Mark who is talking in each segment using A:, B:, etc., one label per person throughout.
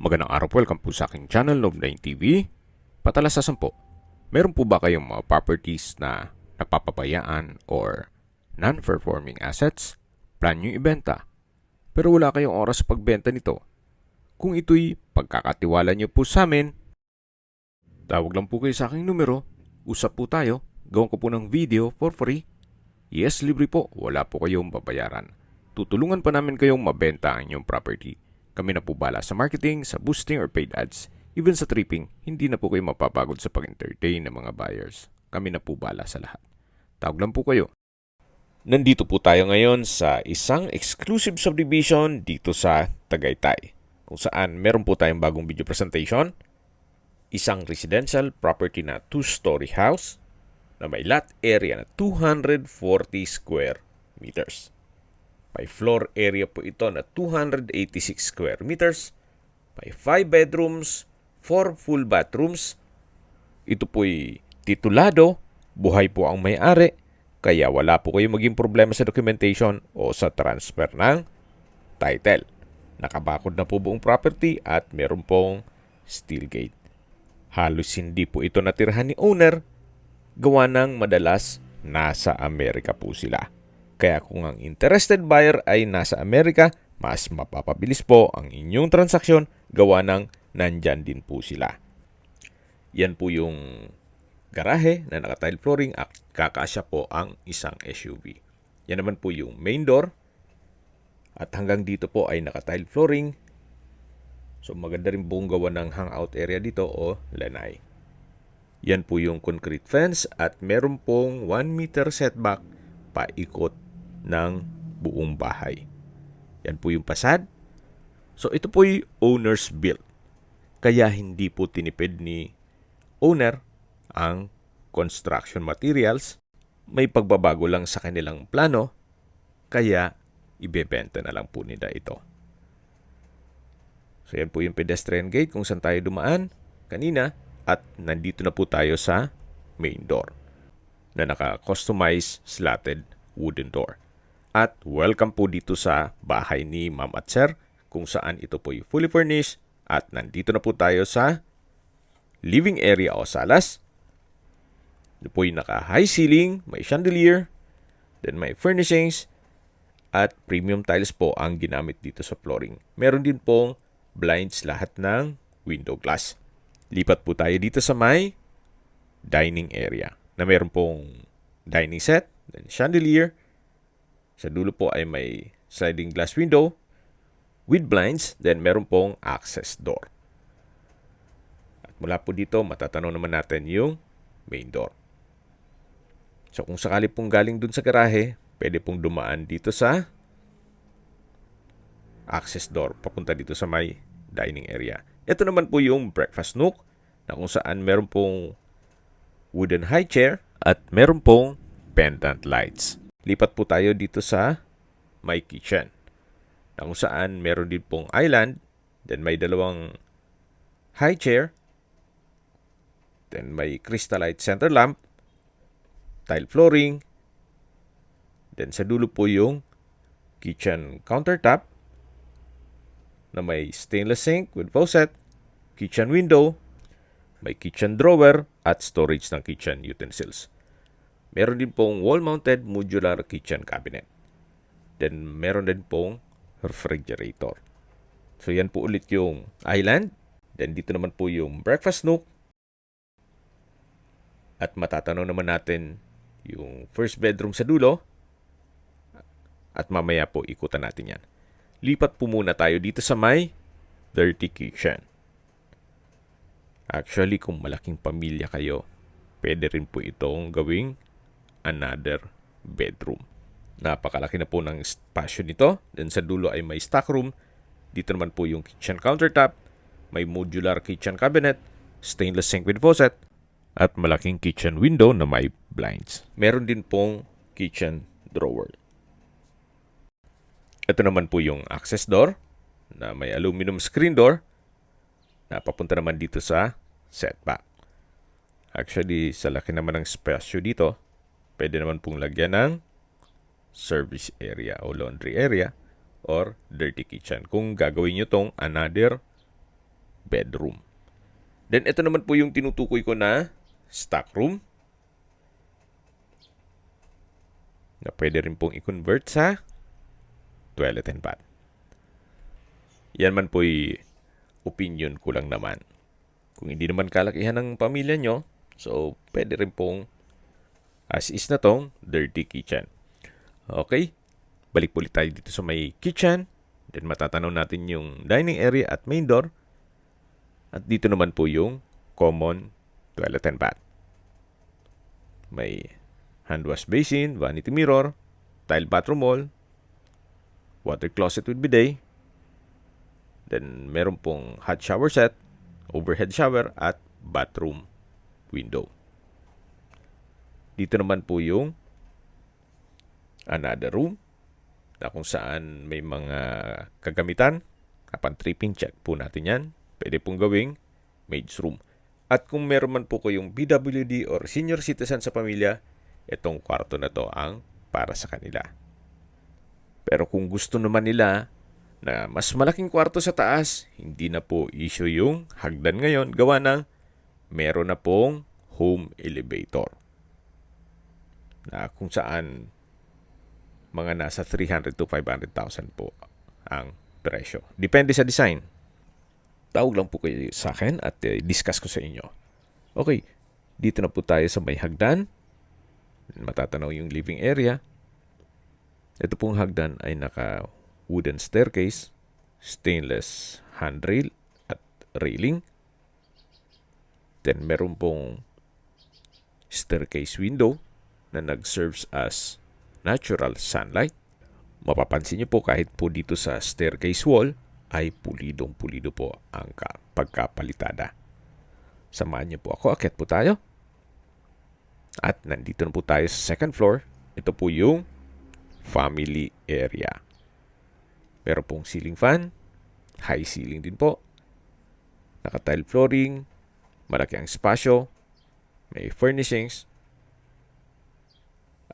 A: Magandang araw po, welcome po sa aking channel, Love9 TV. Patalasasan po, meron po ba kayong mga properties na napapabayaan or non-performing assets? Plan nyo ibenta, pero wala kayong oras sa pagbenta nito. Kung ito'y pagkakatiwala nyo po sa amin, tawag lang po kayo sa aking numero, usap po tayo, gawin ko po ng video for free. Yes, libre po, wala po kayong babayaran. Tutulungan pa namin kayong mabenta ang inyong property. Kami na po bala sa marketing, sa boosting or paid ads. Even sa tripping, hindi na po kayo mapapagod sa pag-entertain ng mga buyers. Kami na po bala sa lahat. Tawag lang po kayo. Nandito po tayo ngayon sa isang exclusive subdivision dito sa Tagaytay. Kung saan meron po tayong bagong video presentation. Isang residential property na 2-story house na may lot area na 240 square meters. May floor area po ito na 286 square meters. May 5 bedrooms, 4 full bathrooms. Ito po'y titulado, buhay po ang may-ari, kaya wala po kayo maging problema sa documentation o sa transfer ng title. Nakabakod na po buong property at meron pong steel gate. Halos hindi po ito natirhan ni owner, gawa ng madalas nasa Amerika po sila. Kaya kung ang interested buyer ay nasa Amerika, mas mapapabilis po ang inyong transaksyon gawa ng nandyan din po sila. Yan po yung garahe na naka-tile flooring at kakasya po ang isang SUV. Yan naman po yung main door at hanggang dito po ay naka-tile flooring. So maganda rin pong gawa ng hangout area dito o lanai. Yan po yung concrete fence at meron pong 1 meter setback paikot ng buong bahay. Yan po yung pasad. So ito po yung owner's built. Kaya hindi po tinipid ni owner ang construction materials. May pagbabago lang sa kanilang plano. Kaya ibebenta na lang po nila ito. So yan po yung pedestrian gate kung saan tayo dumaan kanina. At nandito na po tayo sa main door na naka-customize slatted wooden door. At welcome po dito sa bahay ni Ma'am at Sir kung saan ito po ay fully furnished at nandito na po tayo sa living area o salas. Ito po ay naka-high ceiling, may chandelier, then may furnishings at premium tiles po ang ginamit dito sa flooring. Meron din pong blinds lahat ng window glass. Lipat po tayo dito sa may dining area na meron pong dining set, then chandelier. Sa dulo po ay may sliding glass window with blinds, then meron pong access door. At mula po dito, matatanaw naman natin yung main door. So kung sakali pong galing dun sa garahe, pwede pong dumaan dito sa access door, papunta dito sa may dining area. Ito naman po yung breakfast nook na kung saan meron pong wooden high chair at meron pong pendant lights. Lipat po tayo dito sa my kitchen na kung saan meron din pong island, then may dalawang high chair, then may crystallite center lamp, tile flooring, then sa dulo po yung kitchen countertop na may stainless sink with faucet, kitchen window, may kitchen drawer at storage ng kitchen utensils. Meron din pong wall-mounted modular kitchen cabinet. Then meron din pong refrigerator. So yan po ulit yung island. Then dito naman po yung breakfast nook. At matatanaw naman natin yung first bedroom sa dulo. At mamaya po ikutan natin yan. Lipat po muna tayo dito sa may dirty kitchen. Actually, kung malaking pamilya kayo, pwede rin po itong gawing another bedroom. Napakalaki na po ng spasyo nito. Then sa dulo ay may stock room. Dito naman po yung kitchen countertop. May modular kitchen cabinet, stainless sink with faucet, at malaking kitchen window na may blinds. Meron din pong kitchen drawer. Ito naman po yung access door na may aluminum screen door na papunta naman dito sa setback. Actually, sa laki naman ng spasyo dito, pwede naman pong lagyan ng service area o laundry area or dirty kitchen. Kung gagawin nyo tong another bedroom. Then ito naman po yung tinutukoy ko na stock room na pwede rin pong i-convert sa toilet and bath. Yan man po'y opinion ko lang naman. Kung hindi naman kalakihan ng pamilya nyo, so pwede rin pong as is na tong dirty kitchen. Okay, balik ulit tayo dito sa may kitchen. Then matatanaw natin yung dining area at main door. At dito naman po yung common toilet and bath. May hand wash basin, vanity mirror, tile bathroom wall, water closet with bidet. Then meron pong hot shower set, overhead shower at bathroom window. Dito naman po yung another room na kung saan may mga kagamitan. Kapag tripping, check po natin yan. Pwede pong gawing maid's room. At kung meron man po kayong PWD or senior citizen sa pamilya, itong kwarto na to ang para sa kanila. Pero kung gusto naman nila na mas malaking kwarto sa taas, hindi na po issue yung hagdan ngayon. Gawa ng meron na pong home elevator na kung saan mga nasa 300 to 500,000 po ang presyo. Depende sa design. Tawag lang po kayo sa akin at discuss ko sa inyo. Okay, dito na po tayo sa may hagdan. Matatanaw yung living area. Ito pong hagdan ay naka wooden staircase, stainless handrail at railing. Then meron pong staircase window na nag-serves as natural sunlight. Mapapansin niyo po kahit po dito sa staircase wall ay pulidong-pulido po ang pagkapalitada. Samahan niyo po ako, akyat po tayo. At nandito na po tayo sa second floor. Ito po yung family area. Meron pong ceiling fan, high ceiling din po. Naka-tile flooring, malaki ang espasyo, may furnishings.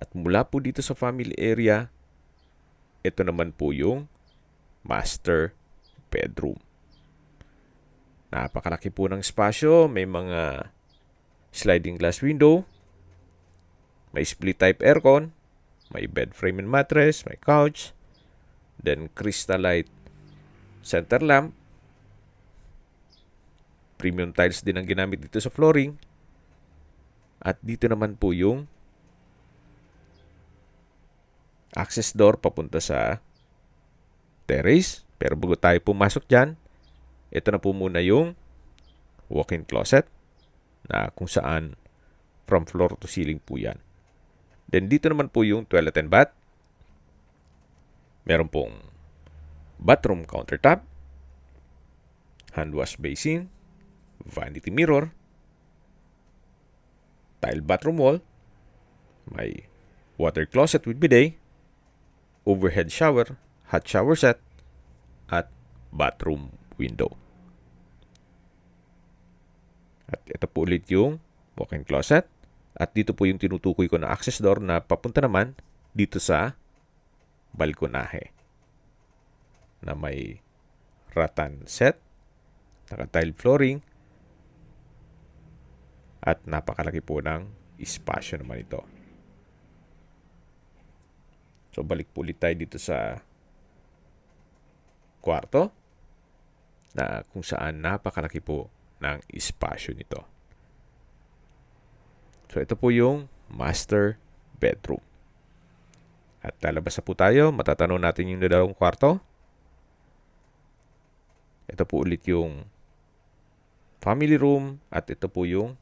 A: At mula po dito sa family area, ito naman po yung master bedroom. Napakalaki po ng espasyo, may mga sliding glass window, may split type aircon, may bed frame and mattress, may couch, then crystalite center lamp. Premium tiles din ang ginamit dito sa flooring. At dito naman po yung access door papunta sa terrace. Pero bago tayo pumasok dyan, ito na po muna yung walk-in closet na kung saan from floor to ceiling po yan. Then dito naman po yung toilet and bath. Meron pong bathroom countertop, hand wash basin, vanity mirror, tile bathroom wall, may water closet with bidet, overhead shower, hot shower set, at bathroom window. At ito po ulit yung walk-in closet. At dito po yung tinutukoy ko na access door na papunta naman dito sa balkonahe na may rattan set, naka-tile flooring, at napakalaki po ng espasyo naman ito. So balik po ulit tayo dito sa kwarto na kung saan napakalaki po ng espasyo nito. So ito po yung master bedroom. At lalabas na po tayo, matatanaw natin yung dalawang kwarto. Ito po ulit yung family room at ito po yung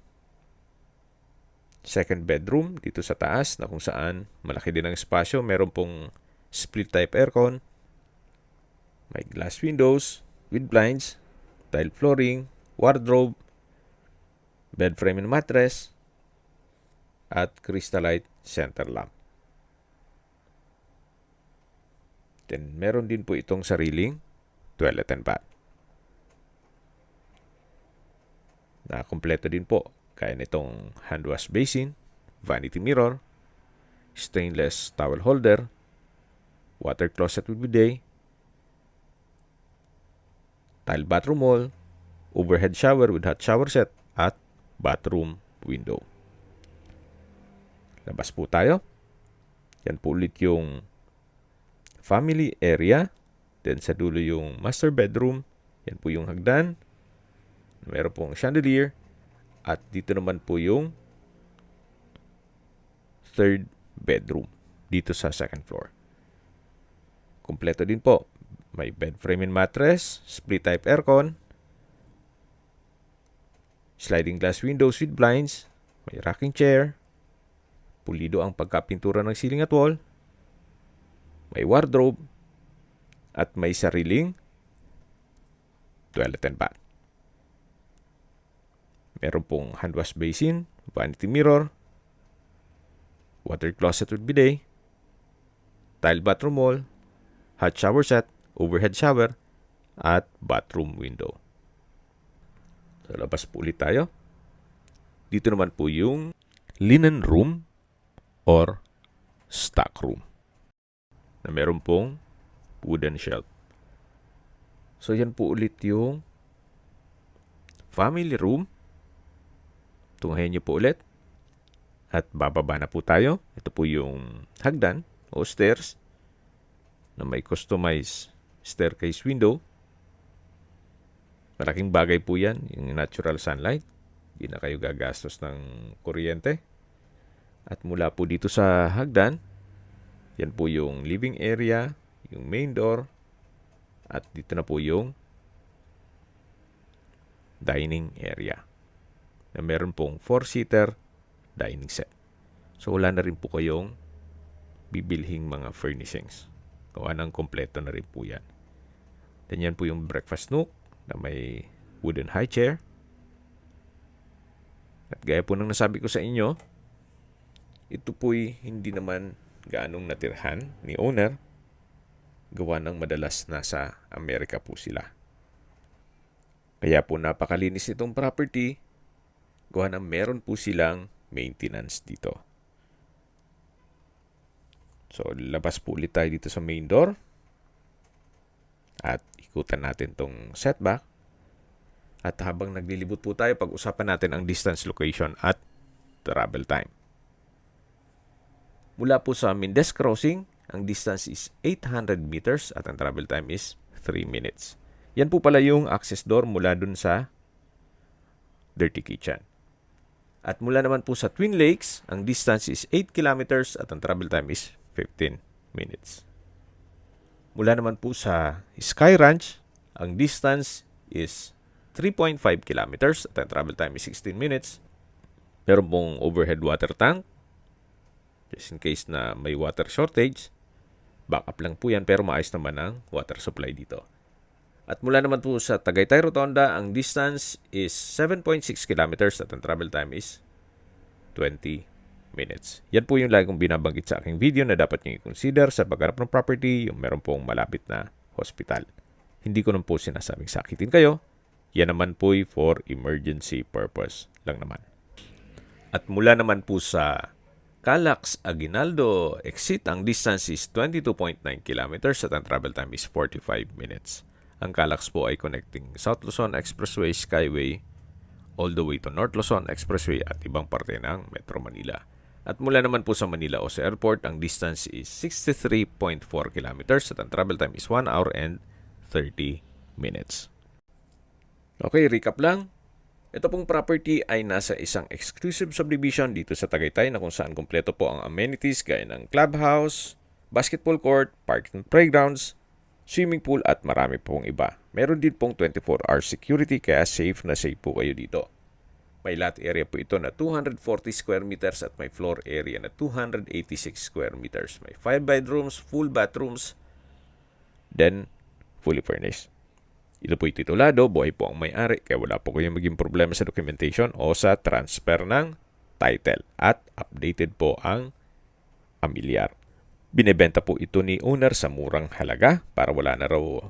A: second bedroom dito sa taas na kung saan malaki din ang espasyo. Meron pong split type aircon, may glass windows with blinds, tile flooring, wardrobe, bed frame and mattress, at crystalite center lamp. Then meron din po itong sariling toilet and bath na kompleto din po. Kaya nitong hand wash basin, vanity mirror, stainless towel holder, water closet with bidet, tile bathroom wall, overhead shower with hot shower set, at bathroom window. Labas po tayo. Yan po ulit yung family area. Then sa dulo yung master bedroom. Yan po yung hagdan. Meron pong chandelier. At dito naman po yung third bedroom. Dito sa second floor. Kompleto din po. May bed frame and mattress, split type aircon, sliding glass windows with blinds, may rocking chair, pulido ang pagkapintura ng ceiling at wall, may wardrobe, at may sariling toilet and bath. Meron pong hand wash basin, vanity mirror, water closet with bidet, tile bathroom wall, hot shower set, overhead shower, at bathroom window. So, labas po ulit tayo. Dito naman po yung linen room or stock room na meron pong wooden shelf. So, yan po ulit yung family room. Tunghayin niyo po ulit. At bababa na po tayo. Ito po yung hagdan o stairs na may customized staircase window. Malaking bagay po yan, yung natural sunlight. Hindi na kayo gagastos ng kuryente. At mula po dito sa hagdan, yan po yung living area, yung main door, at dito na po yung dining area na meron pong 4-seater dining set. So wala na rin po kayong bibilhing mga furnishings. Gawa ng kompleto na rin po yan. Then yan po yung breakfast nook na may wooden high chair. At gaya po ng nasabi ko sa inyo, ito po'y hindi naman gaanong natirhan ni owner. Gawa ng madalas nasa Amerika po sila. Kaya po napakalinis nitong property. Gawa ng meron po silang maintenance dito. So, labas po ulit tayo dito sa main door. At ikutan natin tong setback. At habang naglilibot po tayo, pag-usapan natin ang distance, location, at travel time. Mula po sa Mendez Crossing, ang distance is 800 meters at ang travel time is 3 minutes. Yan po pala yung access door mula dun sa Dirty Kitchen. At mula naman po sa Twin Lakes, ang distance is 8 kilometers at ang travel time is 15 minutes. Mula naman po sa Sky Ranch, ang distance is 3.5 kilometers at ang travel time is 16 minutes. Meron pong overhead water tank just in case na may water shortage. Backup lang po yan pero maayos naman ang water supply dito. At mula naman po sa Tagaytay Rotonda, ang distance is 7.6 kilometers at ang travel time is 20 minutes. Yan po yung lagi kong binabanggit sa aking video na dapat nyo i-consider sa pagharap ng property, yung meron pong malapit na hospital. Hindi ko naman po sinasabing sakitin kayo. Yan naman po for emergency purpose lang naman. At mula naman po sa Calax Aguinaldo exit, ang distance is 22.9 kilometers at ang travel time is 45 minutes. Ang Calax po ay connecting South Luzon Expressway Skyway all the way to North Luzon Expressway at ibang parte ng Metro Manila. At mula naman po sa Manila o sa airport, ang distance is 63.4 kilometers at ang travel time is 1 hour and 30 minutes. Okay, recap lang. Ito pong property ay nasa isang exclusive subdivision dito sa Tagaytay na kung saan kumpleto po ang amenities gaya ng clubhouse, basketball court, parking playgrounds, swimming pool at marami pong iba. Meron din pong 24-hour security kaya safe na safe po kayo dito. May lot area po ito na 240 square meters at may floor area na 286 square meters. May 5 bedrooms, full bathrooms, then fully furnished. Ito po'y titulado, buhay po ang may-ari kaya wala po kayong maging problema sa documentation o sa transfer ng title at updated po ang amilyar. Binebenta po ito ni owner sa murang halaga para wala na raw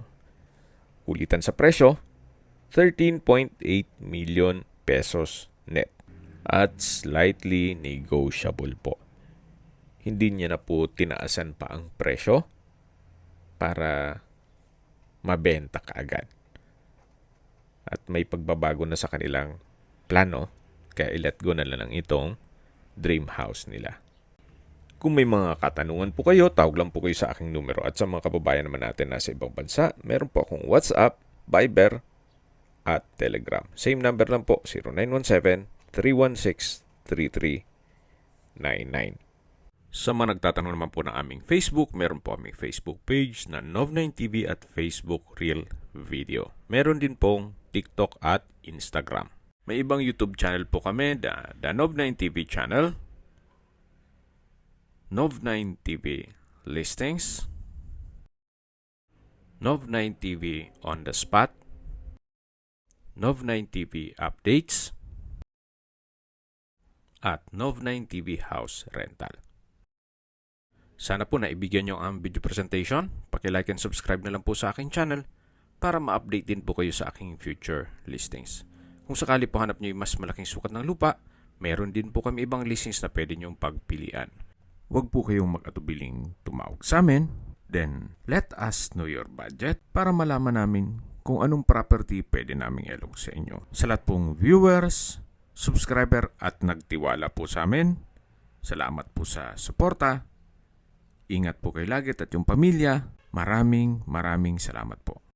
A: ulitan sa presyo, 13.8 million pesos net at slightly negotiable po. Hindi niya na po tinaasan pa ang presyo para mabenta kaagad. at may pagbabago na sa kanilang plano, kaya i-let go na lang itong dream house nila. Kung may mga katanungan po kayo, tawag lang po kayo sa aking numero. At sa mga kababayan naman natin nasa ibang bansa, meron po akong WhatsApp, Viber, at Telegram. Same number lang po, 0917-316-3399. Sa mga nagtatanong naman po ng aming Facebook, meron po aming Facebook page na Nov9TV at Facebook Reel Video. Meron din pong TikTok at Instagram. May ibang YouTube channel po kami, the Nov9TV channel, Nov9TV Listings, Nov9TV On The Spot, Nov9TV Updates, at Nov9TV House Rental. Sana po naibigyan nyo ang video presentation. Paki-like and subscribe na lang po sa aking channel para ma-update din po kayo sa aking future listings. Kung sakali po hanap nyo yung mas malaking sukat ng lupa, meron din po kami ibang listings na pwede nyong pagpilian. Huwag po kayong mag-atubiling tumawag sa amin. Then, let us know your budget para malaman namin kung anong property pwede naming ilog sa inyo. Sa lahat pong viewers, subscriber at nagtiwala po sa amin, salamat po sa suporta. Ingat po kayo lagi at yung pamilya. Maraming salamat po.